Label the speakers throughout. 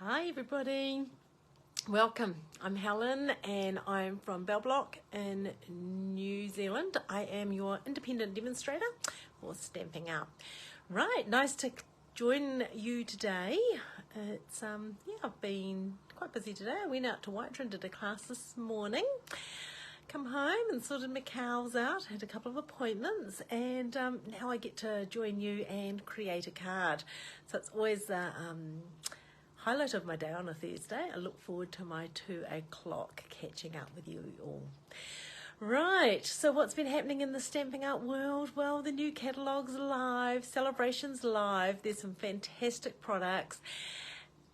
Speaker 1: Hi everybody, welcome. I'm Helen and I'm from Bell Block in New Zealand. I am your independent demonstrator for Stampin' Up. Right, nice to join you today. It's I've been quite busy today. I went out to Whiterun, did a class this morning. Come home and sorted my cows out, had a couple of appointments, and now I get to join you and create a card. So it's always the highlight of my day on a Thursday. I look forward to my 2 o'clock catching up with you all. Right, so what's been happening in the Stampin' Up world? Well, the new catalogue's live, Celebration's live. There's some fantastic products.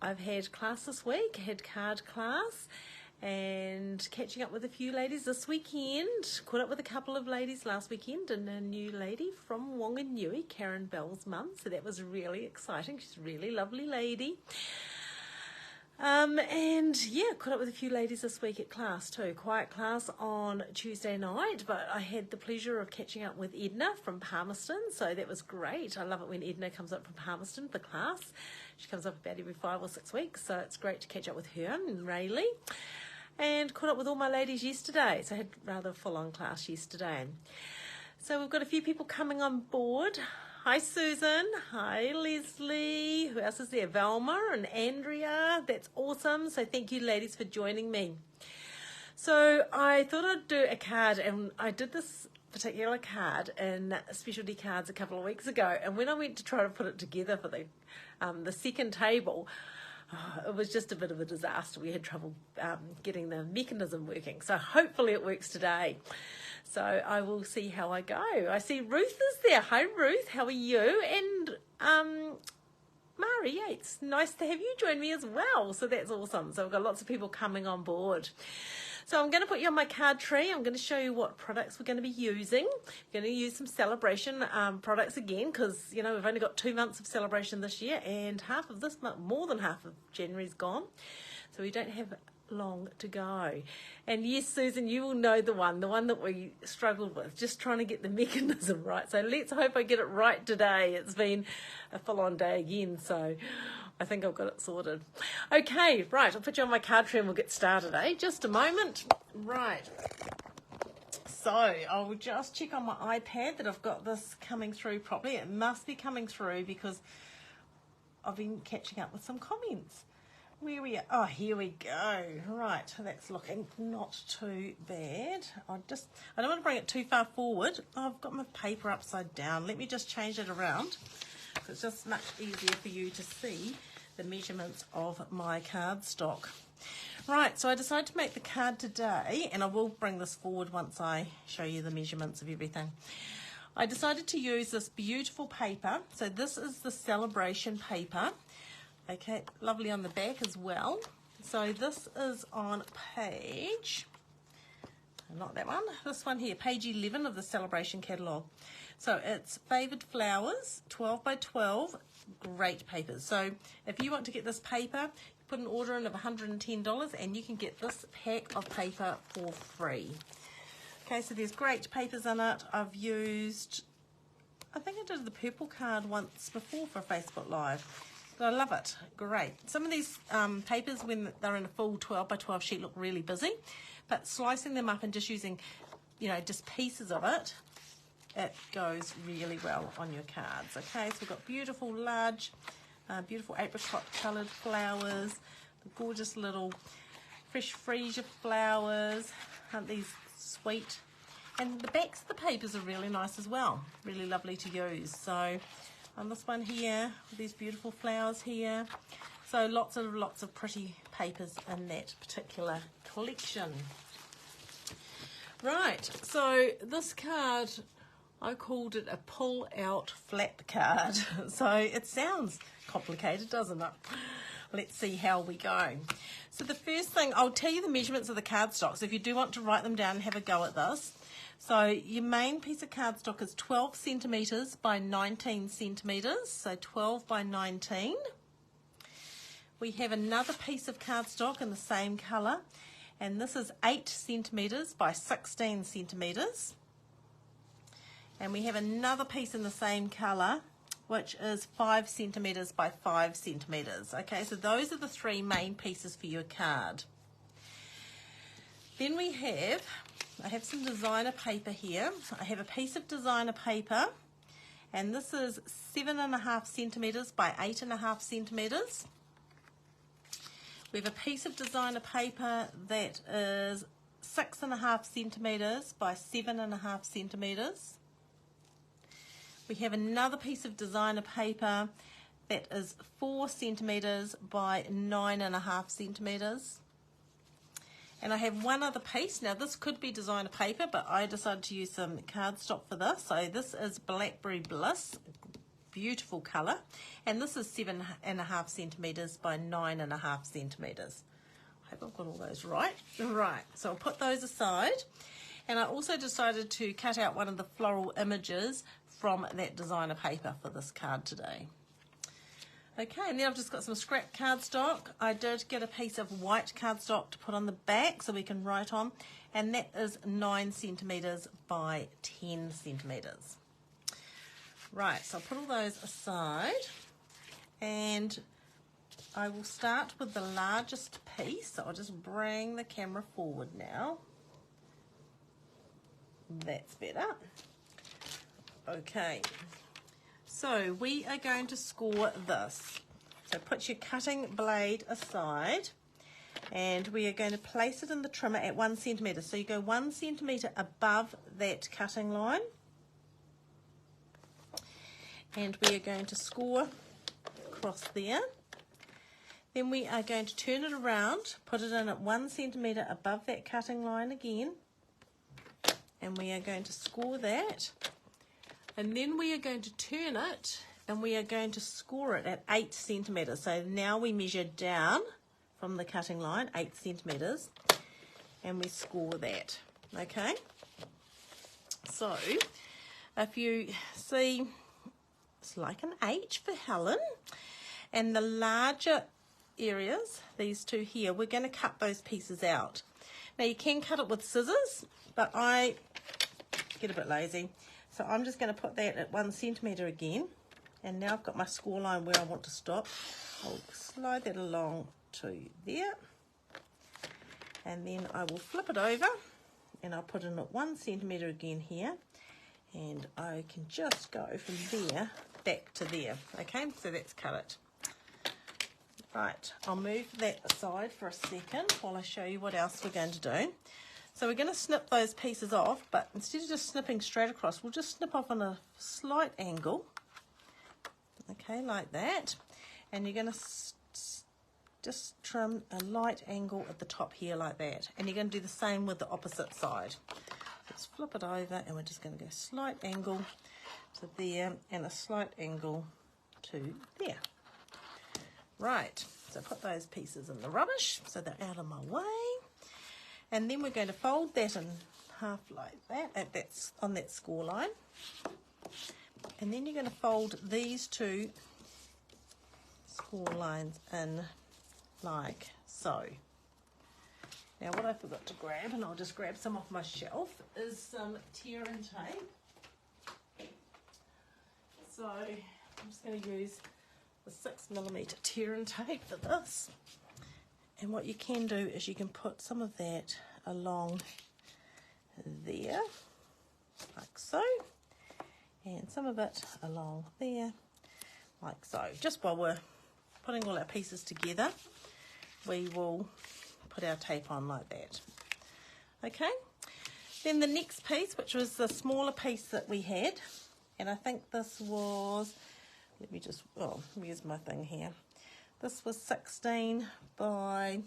Speaker 1: I've had class this week, had card class, and catching up with a few ladies this weekend. Caught up with a couple of ladies last weekend and a new lady from Whanganui, Karen Bell's mum, so that was really exciting. She's a really lovely lady. Caught up with a few ladies this week at class too. Quiet class on Tuesday night, but I had the pleasure of catching up with Edna from Palmerston, so that was great. I love it when Edna comes up from Palmerston for class. She comes up about every 5 or 6 weeks, so it's great to catch up with her and Rayleigh. And caught up with all my ladies yesterday, so I had rather a full-on class yesterday. So we've got a few people coming on board. Hi Susan, hi Leslie, who else is there? Velma and Andrea, that's awesome. So thank you ladies for joining me. So I thought I'd do a card, and I did this particular card in Specialty Cards a couple of weeks ago, and when I went to try to put it together for the second table, it was just a bit of a disaster. We had trouble getting the mechanism working, so hopefully it works today. So I will see how I go. I see Ruth is there. Hi Ruth, how are you? And Mari Yates, nice to have you join me as well. So that's awesome. So I've got lots of people coming on board. So I'm going to put you on my card tree. I'm going to show you what products we're going to be using. We're going to use some Celebration products again because, you know, we've only got 2 months of Celebration this year and half of this month, more than half of January's gone. So we don't have long to go. And yes, Susan, you will know the one that we struggled with, just trying to get the mechanism right. So let's hope I get it right today. It's been a full-on day again, so I think I've got it sorted. Okay, right, I'll put you on my card tree and we'll get started, Just a moment. Right. So I'll just check on my iPad that I've got this coming through properly. It must be coming through because I've been catching up with some comments. Where we are? Oh, here we go. Right, that's looking not too bad. I don't want to bring it too far forward. Oh, I've got my paper upside down. Let me just change it around. It's just much easier for you to see the measurements of my cardstock. Right, so I decided to make the card today, and I will bring this forward once I show you the measurements of everything. I decided to use this beautiful paper. So this is the Celebration paper. Okay, lovely on the back as well. So this is on page, not that one, this one here, page 11 of the Celebration catalogue. So it's Favoured Flowers, 12 by 12, great papers. So if you want to get this paper, put an order in of $110 and you can get this pack of paper for free. Okay, so there's great papers in it. I've used, I think I did the purple card once before for Facebook Live. But I love it. Great. Some of these papers, when they're in a full 12 by 12 sheet, look really busy. But slicing them up and just using, you know, just pieces of it, it goes really well on your cards. Okay, so we've got beautiful, large, beautiful apricot coloured flowers, the gorgeous little fresh freesia flowers. Aren't these sweet? And the backs of the papers are really nice as well. Really lovely to use. So on this one here, with these beautiful flowers here. So lots of pretty papers in that particular collection. Right, so this card, I called it a pull-out flat card. So it sounds complicated, doesn't it? Let's see how we go. So the first thing, I'll tell you the measurements of the cardstock. So if you do want to write them down and have a go at this. So your main piece of cardstock is 12 centimetres by 19 centimetres, so 12 by 19. We have another piece of cardstock in the same colour, and this is 8 centimetres by 16 centimetres. And we have another piece in the same colour, which is 5 centimeters by 5 centimeters. Okay, so those are the 3 main pieces for your card. Then I have some designer paper here. I have a piece of designer paper, and this is 7.5 centimeters by 8.5 centimeters. We have a piece of designer paper that is 6.5 centimeters by 7.5 centimeters. We have another piece of designer paper that is 4 centimeters by 9.5 centimeters. And I have one other piece. Now this could be designer paper, but I decided to use some cardstock for this. So this is Blackberry Bliss, beautiful colour. And this is 7.5 centimeters by 9.5 centimeters. I hope I've got all those right. Right, so I'll put those aside. And I also decided to cut out one of the floral images from that designer paper for this card today. Okay, and then I've just got some scrap cardstock. I did get a piece of white cardstock to put on the back so we can write on, and that is 9 centimeters by 10 centimeters. Right, so I'll put all those aside, and I will start with the largest piece. So I'll just bring the camera forward now. That's better. Okay. So we are going to score this. So put your cutting blade aside, and we are going to place it in the trimmer at 1 centimeter. So you go 1 centimeter above that cutting line, and we are going to score across there. Then we are going to turn it around, put it in at 1 centimeter above that cutting line again, and we are going to score that. And then we are going to turn it, and we are going to score it at 8 centimeters. So now we measure down from the cutting line, 8 centimeters, and we score that. Okay? So if you see, it's like an H for Helen, and the larger areas, these two here, we're going to cut those pieces out. Now you can cut it with scissors, but I get a bit lazy. So I'm just going to put that at 1 centimeter again, and now I've got my score line where I want to stop. I'll slide that along to there, and then I will flip it over, and I'll put in at 1 centimeter again here, and I can just go from there back to there. Okay, so that's cut it. Right, I'll move that aside for a second while I show you what else we're going to do. So we're going to snip those pieces off, but instead of just snipping straight across, we'll just snip off on a slight angle. Okay, like that. And you're going to just trim a light angle at the top here like that. And you're going to do the same with the opposite side. Let's flip it over, and we're just going to go slight angle to there and a slight angle to there. Right, so put those pieces in the rubbish so they're out of my way. And then we're going to fold that in half like that, on that score line. And then you're going to fold these two score lines in like so. Now what I forgot to grab, and I'll just grab some off my shelf, is some tear and tape. So I'm just going to use the 6mm tear and tape for this. And what you can do is you can put some of that along there, like so, and some of it along there, like so. Just while we're putting all our pieces together, we will put our tape on like that. Okay, then the next piece, which was the smaller piece that we had, and I think this was, let me just, oh, here's my thing here. This was 16 by,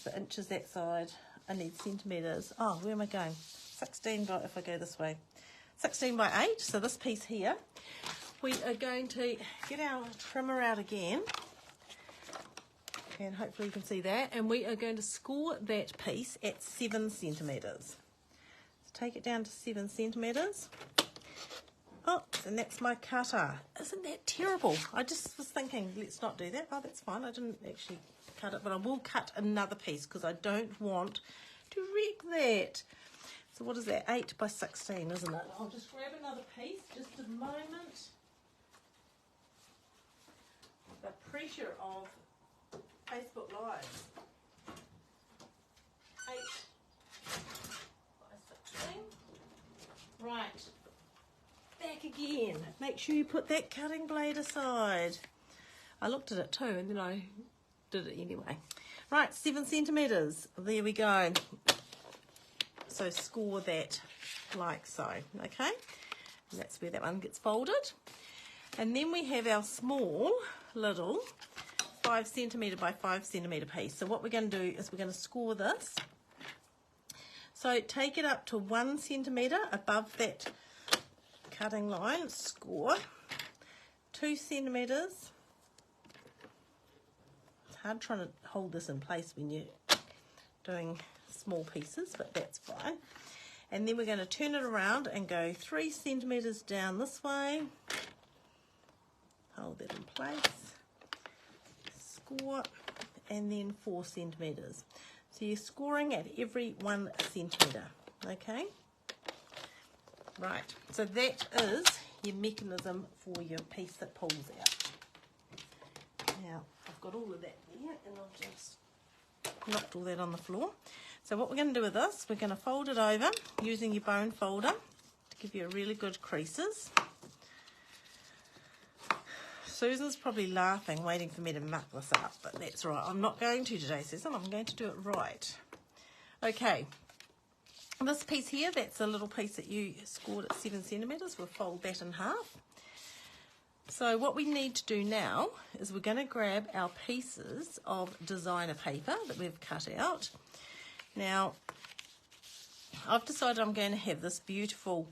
Speaker 1: the inches that side, I need centimetres. Oh, where am I going? 16 by, if I go this way, 16 by 8, so this piece here. We are going to get our trimmer out again, and hopefully you can see that, and we are going to score that piece at 7 centimetres. So take it down to 7 centimetres. Oh, and that's my cutter. Isn't that terrible? I just was thinking, let's not do that. Oh, that's fine. I didn't actually cut it, but I will cut another piece because I don't want to wreck that. So what is that? 8 by 16, isn't it? I'll just grab another piece, just a moment. pressure of Facebook Lives. 8 by 16. Right, back again. Make sure you put that cutting blade aside. I looked at it too and then I did it anyway. Right, 7 centimetres. There we go. So score that like so, okay? And that's where that one gets folded. And then we have our small little 5 centimetre by 5 centimetre piece. So what we're going to do is we're going to score this. So take it up to 1 centimetre above that cutting line, score 2 centimetres. It's hard trying to hold this in place when you're doing small pieces, but that's fine. And then we're going to turn it around and go 3 centimetres down this way. Hold that in place. Score, and then 4 centimetres. So you're scoring at every 1 centimetre, okay? Right, so that is your mechanism for your piece that pulls out. Now, I've got all of that there, and I've just knocked all that on the floor. So what we're going to do with this, we're going to fold it over using your bone folder to give you a really good creases. Susan's probably laughing, waiting for me to muck this up, but that's right. I'm not going to today, Susan. I'm going to do it right. Okay. This piece here, that's a little piece that you scored at 7 centimetres. We'll fold that in half. So what we need to do now is we're going to grab our pieces of designer paper that we've cut out. Now, I've decided I'm going to have this beautiful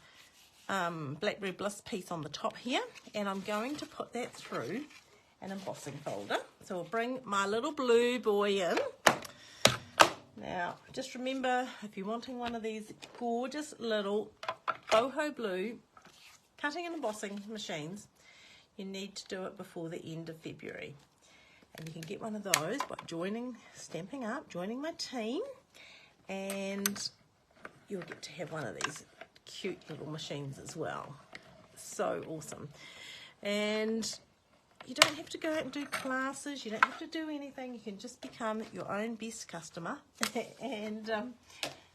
Speaker 1: Blackberry Bliss piece on the top here, and I'm going to put that through an embossing folder. So we'll bring my little blue boy in. Now, just remember, if you're wanting one of these gorgeous little boho blue cutting and embossing machines, you need to do it before the end of February. And you can get one of those by joining Stampin' Up, joining my team, and you'll get to have one of these cute little machines as well. So awesome. And you don't have to go out and do classes, you don't have to do anything, you can just become your own best customer and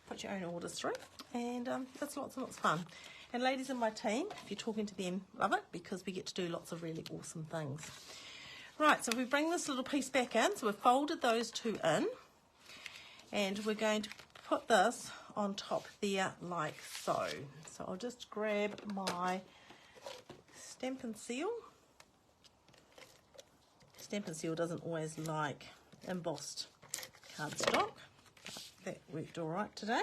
Speaker 1: put your own orders through, and that's lots and lots of fun. And ladies in my team, if you're talking to them, love it, because we get to do lots of really awesome things. Right, so if we bring this little piece back in, so we've folded those two in, and we're going to put this on top there like so. So I'll just grab my Stampin' Seal. Stampin' Seal doesn't always like embossed cardstock, but that worked all right today,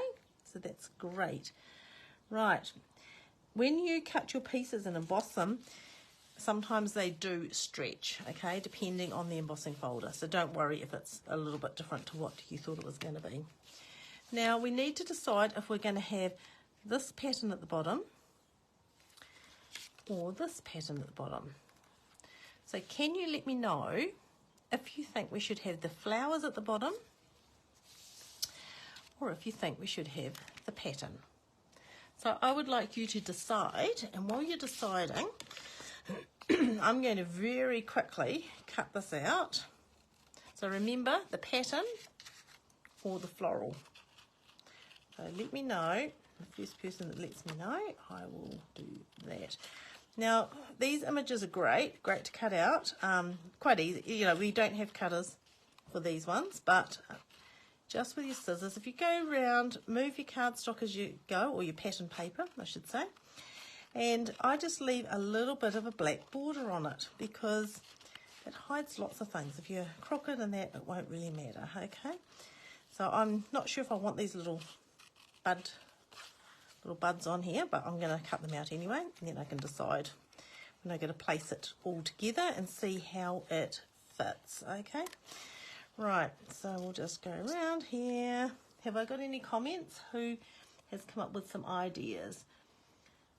Speaker 1: so that's great. Right, when you cut your pieces and emboss them, sometimes they do stretch, okay, depending on the embossing folder, so don't worry if it's a little bit different to what you thought it was going to be. Now we need to decide if we're going to have this pattern at the bottom or this pattern at the bottom. So can you let me know if you think we should have the flowers at the bottom or if you think we should have the pattern. So I would like you to decide, and while you're deciding, I'm going to very quickly cut this out. So remember, the pattern or the floral. So let me know, the first person that lets me know, I will do that. Now, these images are great to cut out, quite easy. You know, we don't have cutters for these ones, but just with your scissors, if you go around, move your cardstock as you go, or your pattern paper, I should say, and I just leave a little bit of a black border on it because it hides lots of things. If you're crooked and that, it won't really matter, okay? So I'm not sure if I want these little buds on here, but I'm going to cut them out anyway, and then I can decide when I'm going to place it all together and see how it fits, okay? Right, so we'll just go around here. Have I got any comments? Who has come up with some ideas?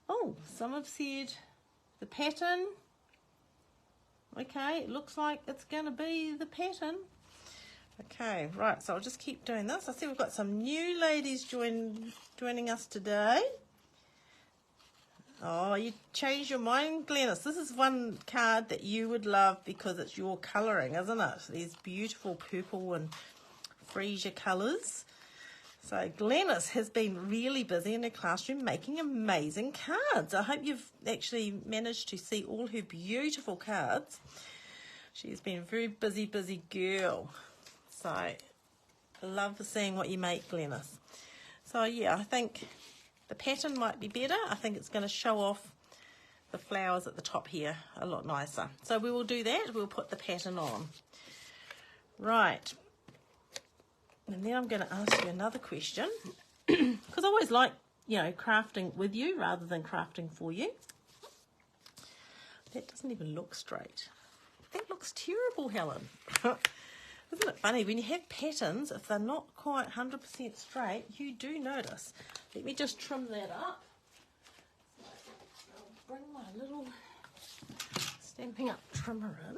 Speaker 1: Oh, some have said the pattern. Okay, it looks like it's going to be the pattern. Okay, right, so I'll just keep doing this. I see we've got some new ladies joining us today.
Speaker 2: Oh, you changed your mind, Glennis. This is one card that you would love because it's your colouring, isn't it? These beautiful purple and freesia colours. So Glennis has been really busy in her classroom making amazing cards. I hope you've actually managed to see all her beautiful cards. She's been a very busy girl. So I love seeing what you make, Glennis. So yeah, I think the pattern might be better. I think it's going to show off the flowers at the top here a lot nicer. So we will do that. We'll put the pattern on. Right. And then I'm going to ask you another question, because I always like, you know, crafting with you rather than crafting for you. That doesn't even look straight. That looks terrible, Helen. Isn't it funny? When you have patterns, if they're not quite 100% straight, you do notice. Let me just trim that up. I'll bring my little Stampin' Up trimmer in.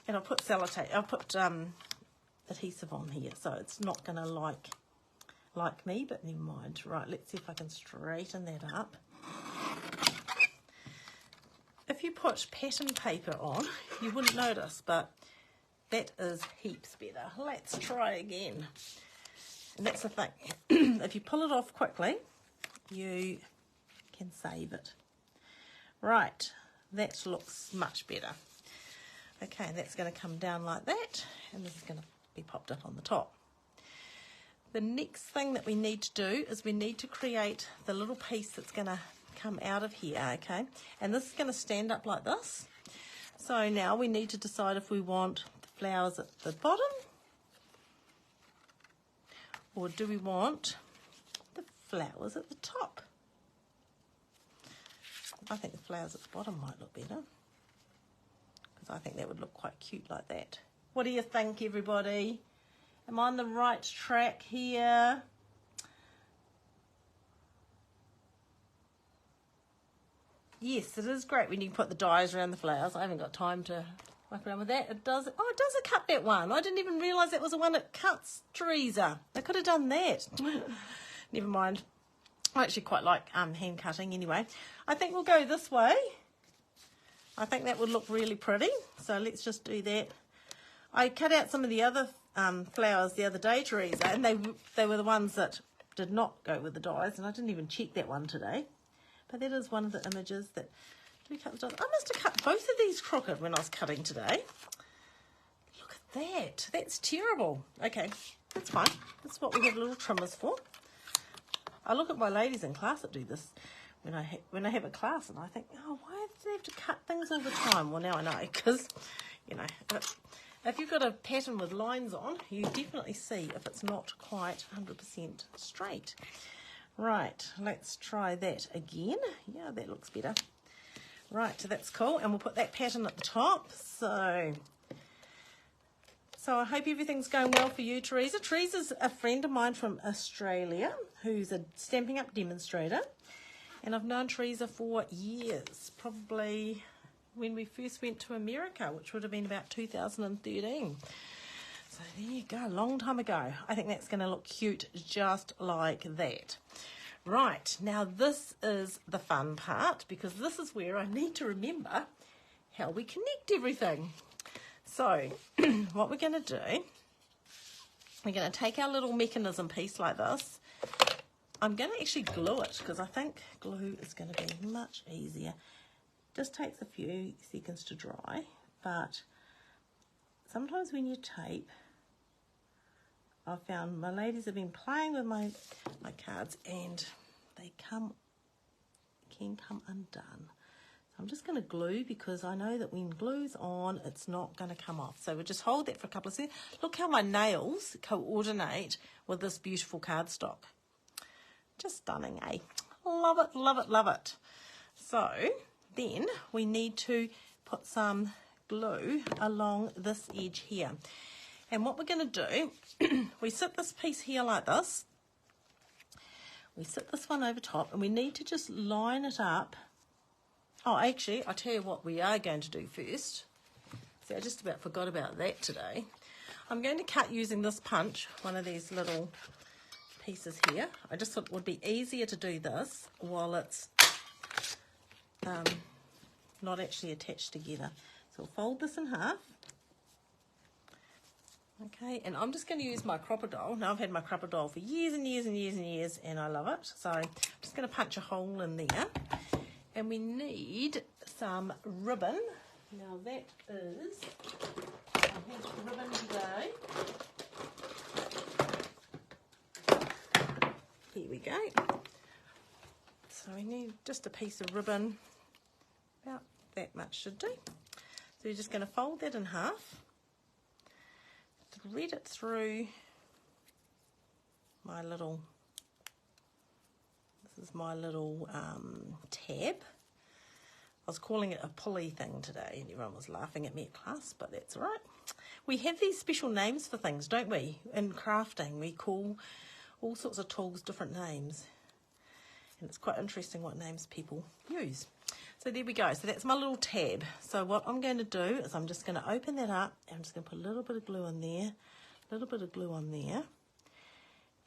Speaker 2: And I'll put sellotape, I'll put adhesive on here, so it's not going to like me, but never mind. Right, let's see if I can straighten that up. If you put pattern paper on, you wouldn't notice, but that is heaps better. Let's try again. And that's the thing. If you pull it off quickly, you can save it. Right, that looks much better. Okay, and that's going to come down like that, and this is going to be popped up on the top. The next thing that we need to do is we need to create the little piece that's going to come out of here, okay? And this is going to stand up like this. So now we need to decide if we want the flowers at the bottom, or do we want the flowers at the top? I think the flowers at the bottom might look better. I think that would look quite cute like that. What do you think, everybody? Am I on the right track here? Yes, it is great when you put the dies around the flowers. I haven't got time to work around with that. It does. Oh, it does cut that one. I didn't even realise that was the one that cuts, Teresa. I could have done that. Never mind. I actually quite like hand cutting anyway. I think we'll go this way. I think that would look really pretty, so let's just do that. I cut out some of the other flowers the other day, Teresa, and they were the ones that did not go with the dies, and I didn't even check that one today. But that is one of the images that do cut the dies. I must have cut both of these crooked when I was cutting today. Look at that. That's terrible. Okay, that's fine. That's what we have little trimmers for. I look at my ladies in class that do this when I have a class, and I think, oh, why do they have to cut things all the time? Well, now I know, because, you know, if you've got a pattern with lines on, you definitely see if it's not quite 100% straight. Right, let's try that again. Yeah, that looks better. Right, so that's cool, and we'll put that pattern at the top. So I hope everything's going well for you, Teresa. Teresa's a friend of mine from Australia who's a Stampin' Up demonstrator. And I've known Teresa for years, probably when we first went to America, which would have been about 2013. So there you go, a long time ago. I think that's going to look cute just like that. Right, now this is the fun part, because this is where I need to remember how we connect everything. So what we're going to do, we're going to take our little mechanism piece like this. I'm going to actually glue it, because I think glue is going to be much easier. It just takes a few seconds to dry, but sometimes when you tape, I've found my ladies have been playing with my cards, and they can come undone. So I'm just going to glue, because I know that when glue's on, it's not going to come off. So we'll just hold that for a couple of seconds. Look how my nails coordinate with this beautiful cardstock. Just stunning, eh? Love it, love it, love it. So then we need to put some glue along this edge here. And what we're going to do, we sit this piece here like this. We sit this one over top, and we need to just line it up. Oh, actually, I'll tell you what we are going to do first. See, I just about forgot about that today. I'm going to cut using this punch, one of these little pieces here. I just thought it would be easier to do this while it's not actually attached together. So we'll fold this in half. Okay, and I'm just going to use my crocodile. Now I've had my crocodile for years and years and years and years, and I love it. So I'm just going to punch a hole in there. And we need some ribbon. Now that is, I have ribbon today. Here we go. So we need just a piece of ribbon, about that much should do. So we're just going to fold that in half, thread it through my little, this is my little tab. I was calling it a pulley thing today and everyone was laughing at me at class, but that's all right. We have these special names for things, don't we? In crafting, we call all sorts of tools different names. And it's quite interesting what names people use. So there we go. So that's my little tab. So what I'm going to do is I'm just going to open that up. I'm just going to put a little bit of glue on there, a little bit of glue on there.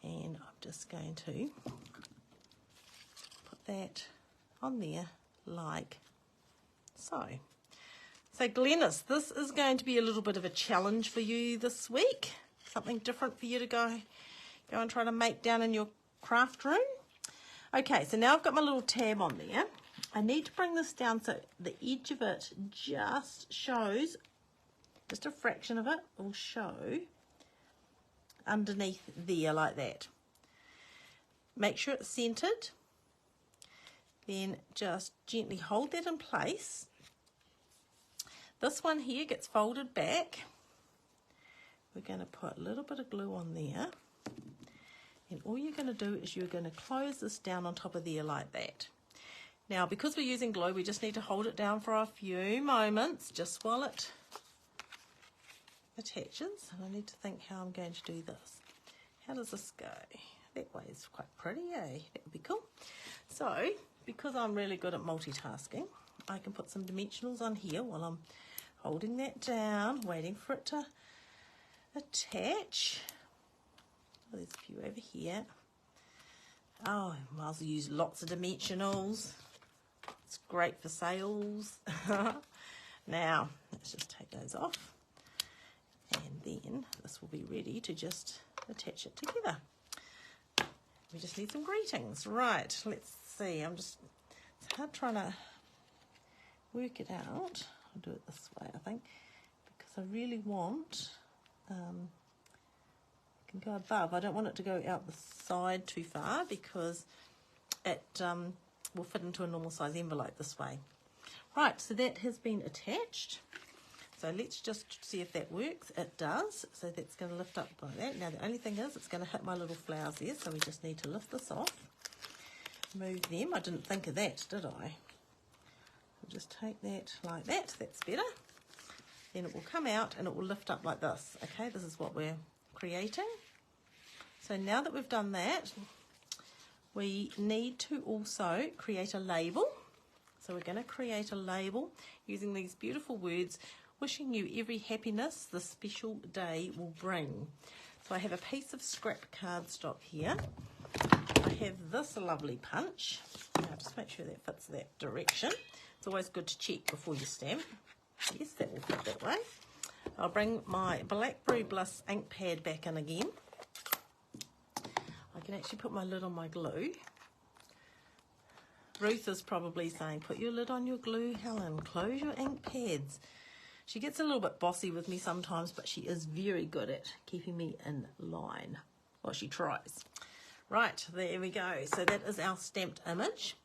Speaker 2: And I'm just going to put that on there like so. So Glennis, this is going to be a little bit of a challenge for you this week. Something different for you to go and try to make down in your craft room. Okay, so now I've got my little tab on there. I need to bring this down so the edge of it just shows, just a fraction of it will show underneath there like that. Make sure it's centered. Then just gently hold that in place. This one here gets folded back. We're going to put a little bit of glue on there. And all you're going to do is you're going to close this down on top of there like that. Now, because we're using glue, we just need to hold it down for a few moments, just while it attaches. And I need to think how I'm going to do this. How does this go? That way is quite pretty, eh? That would be cool. So, because I'm really good at multitasking, I can put some dimensionals on here while I'm holding that down, waiting for it to attach. Oh, there's a few over here. Oh, I might as well use lots of dimensionals. It's great for sales. Now, let's just take those off. And then this will be ready to just attach it together. We just need some greetings. Right, let's see. It's hard trying to work it out. I'll do it this way, I think, because I really want... can go above. I don't want it to go out the side too far because it will fit into a normal size envelope this way. Right, so that has been attached. So let's just see if that works. It does. So that's going to lift up like that. Now the only thing is it's going to hit my little flowers there, so we just need to lift this off. Move them. I didn't think of that, did I? I'll just take that like that. That's better. Then it will come out and it will lift up like this. Okay, this is what we're creating. So now that we've done that, we need to also create a label. So we're going to create a label using these beautiful words, wishing you every happiness this special day will bring. So I have a piece of scrap cardstock here. I have this lovely punch. Now just make sure that fits that direction. It's always good to check before you stamp. Yes, that will fit that way. I'll bring my Blackberry Bliss ink pad back in again. I can actually put my lid on my glue. Ruth is probably saying, put your lid on your glue, Helen. Close your ink pads. She gets a little bit bossy with me sometimes, but she is very good at keeping me in line. Well, she tries. Right, there we go. So that is our stamped image.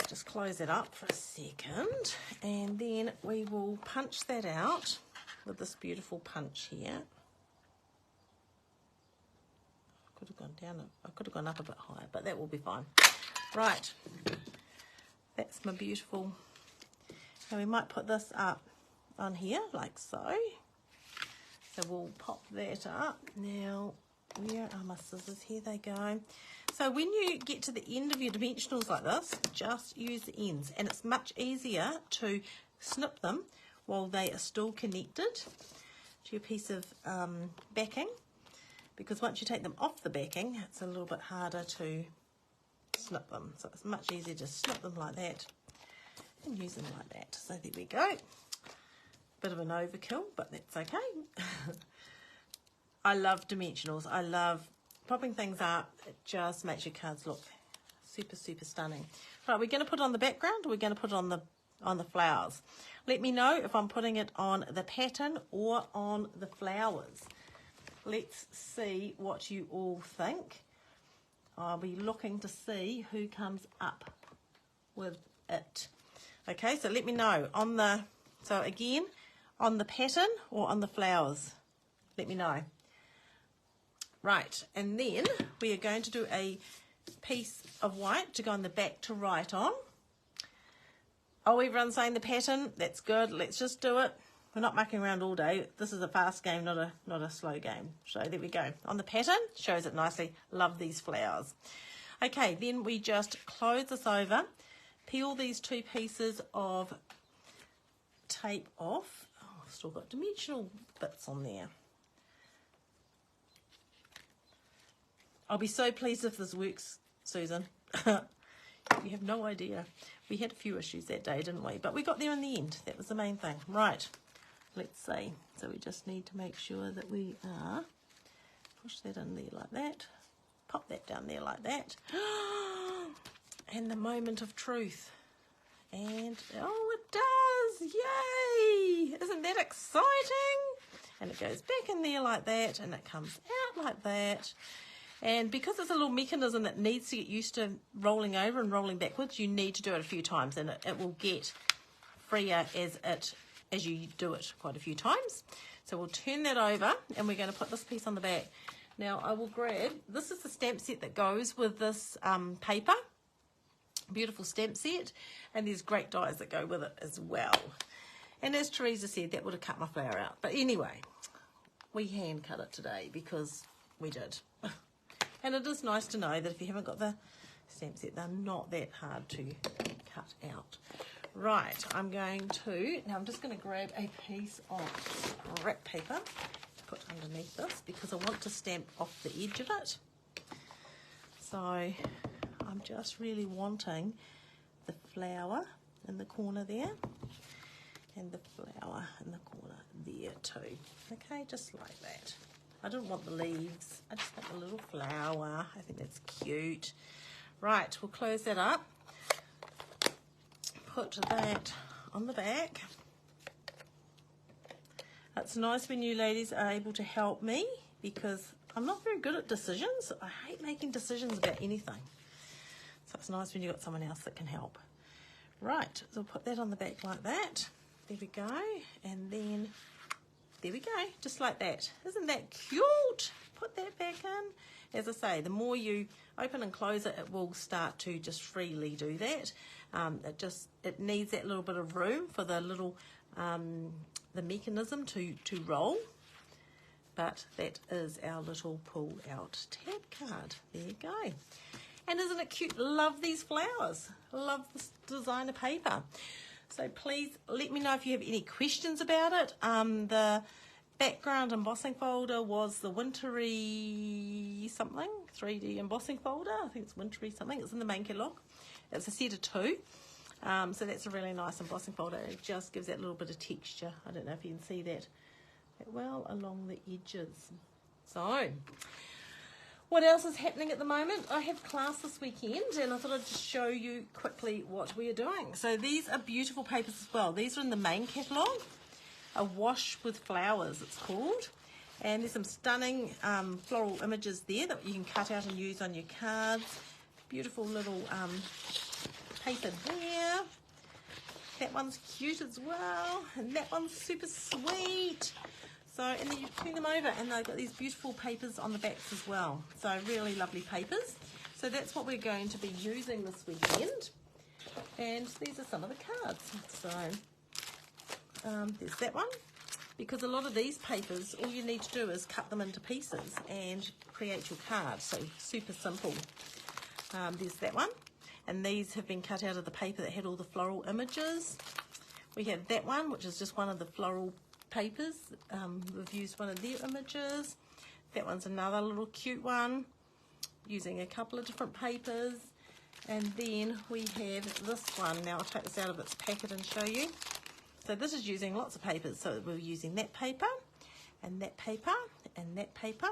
Speaker 2: Just close it up for a second, and then we will punch that out with this beautiful punch here. I could have gone down, I could have gone up a bit higher, but that will be fine. Right, that's my beautiful, and we might put this up on here like so. So we'll pop that up. Now, where are my scissors? Here they go. So when you get to the end of your dimensionals like this, just use the ends, and it's much easier to snip them while they are still connected to your piece of backing. because once you take them off the backing, it's a little bit harder to snip them. So it's much easier to snip them like that and use them like that. So there we go. Bit of an overkill, but that's okay. I love dimensionals. I love popping things up. It just makes your cards look super, super stunning. Right, we're going to put it on the background, or we're going to put it on the flowers. Let me know if I'm putting it on the pattern or on the flowers. Let's see what you all think. I'll be looking to see who comes up with it. Okay, so let me know on the, so again, on the pattern or on the flowers. Let me know. Right, and then we are going to do a piece of white to go on the back to write on. Oh, everyone's saying the pattern. That's good. Let's just do it. We're not mucking around all day. This is a fast game, not a slow game. So there we go. On the pattern, shows it nicely. Love these flowers. Okay, then we just close this over, peel these two pieces of tape off. Oh, I've still got dimensional bits on there. I'll be so pleased if this works, Susan. You have no idea. We had a few issues that day, didn't we? But we got there in the end. That was the main thing. Right, let's see. So we just need to make sure that we are, push that in there like that, pop that down there like that. And the moment of truth. And, oh, it does. Yay! Isn't that exciting? And it goes back in there like that, and it comes out like that. And because it's a little mechanism that needs to get used to rolling over and rolling backwards, you need to do it a few times, and it will get freer as you do it quite a few times. So we'll turn that over, and we're going to put this piece on the back. Now I will grab, this is the stamp set that goes with this paper. Beautiful stamp set, and there's great dies that go with it as well. And as Teresa said, that would have cut my flower out. But anyway, we hand cut it today because we did. And it is nice to know that if you haven't got the stamp set, they're not that hard to cut out. Right, I'm just going to grab a piece of scrap paper to put underneath this because I want to stamp off the edge of it. So I'm just really wanting the flower in the corner there and the flower in the corner there too. Okay, just like that. I don't want the leaves, I just want the little flower. I think that's cute. Right, we'll close that up. Put that on the back. It's nice when you ladies are able to help me because I'm not very good at decisions. I hate making decisions about anything. So it's nice when you've got someone else that can help. Right, so we'll put that on the back like that. There we go. And then there we go, just like that. Isn't that cute? Put that back in. As I say, the more you open and close it, it will start to just freely do that. It needs that little bit of room for the little the mechanism to roll. But that is our little pull out tab card. There you go. And isn't it cute? Love these flowers. Love this designer paper. So please let me know if you have any questions about it. The background embossing folder was the wintry something, 3D embossing folder. I think it's wintry something. It's in the main catalogue. It's a set of 2. So that's a really nice embossing folder. It just gives that little bit of texture. I don't know if you can see that well along the edges. So what else is happening at the moment? I have class this weekend and I thought I'd just show you quickly what we are doing. So these are beautiful papers as well. These are in the main catalogue. A Wash with Flowers it's called. And there's some stunning floral images there that you can cut out and use on your cards. Beautiful little paper there. That one's cute as well. And that one's super sweet. So, and then you turn them over and they've got these beautiful papers on the backs as well. So really lovely papers. So that's what we're going to be using this weekend. And these are some of the cards. So there's that one. Because a lot of these papers, all you need to do is cut them into pieces and create your card. So super simple. There's that one. And these have been cut out of the paper that had all the floral images. We have that one, which is just one of the floral papers. We've used one of their images. That one's another little cute one, using a couple of different papers. And then we have this one. Now I'll take this out of its packet and show you. So this is using lots of papers. So we're using that paper, and that paper, and that paper,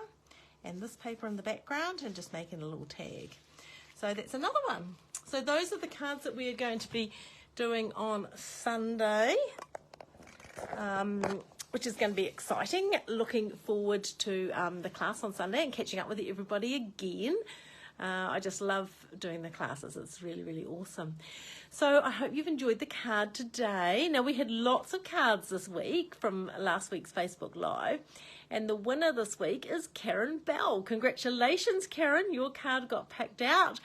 Speaker 2: and this paper in the background, and just making a little tag. So that's another one. So those are the cards that we are going to be doing on Sunday, which is going to be exciting. Looking forward to the class on Sunday and catching up with everybody again. I just love doing the classes. It's really, really awesome. So I hope you've enjoyed the card today. Now, we had lots of cards this week from last week's Facebook Live. And the winner this week is Karen Bell. Congratulations, Karen. Your card got picked out,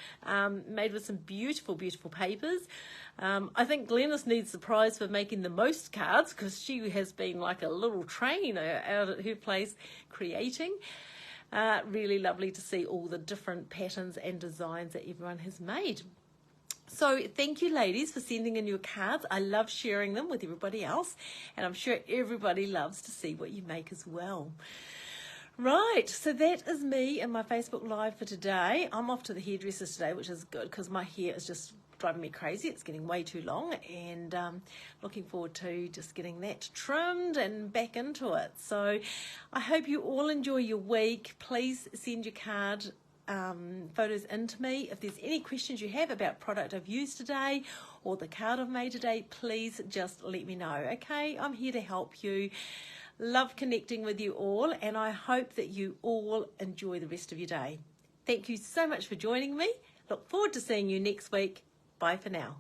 Speaker 2: made with some beautiful, beautiful papers. I think Glennis needs the prize for making the most cards, because she has been like a little trainer out at her place creating. Really lovely to see all the different patterns and designs that everyone has made. So thank you, ladies, for sending in your cards. I love sharing them with everybody else, and I'm sure everybody loves to see what you make as well. Right, so that is me and my Facebook Live for today. I'm off to the hairdressers today, which is good because my hair is just driving me crazy. It's getting way too long, and looking forward to just getting that trimmed and back into it. So I hope you all enjoy your week. Please send your card photos into me. If there's any questions you have about product I've used today or the card I've made today, please just let me know. Okay, I'm here to help you. Love connecting with you all, and I hope that you all enjoy the rest of your day. Thank you so much for joining me. Look forward to seeing you next week. Bye for now.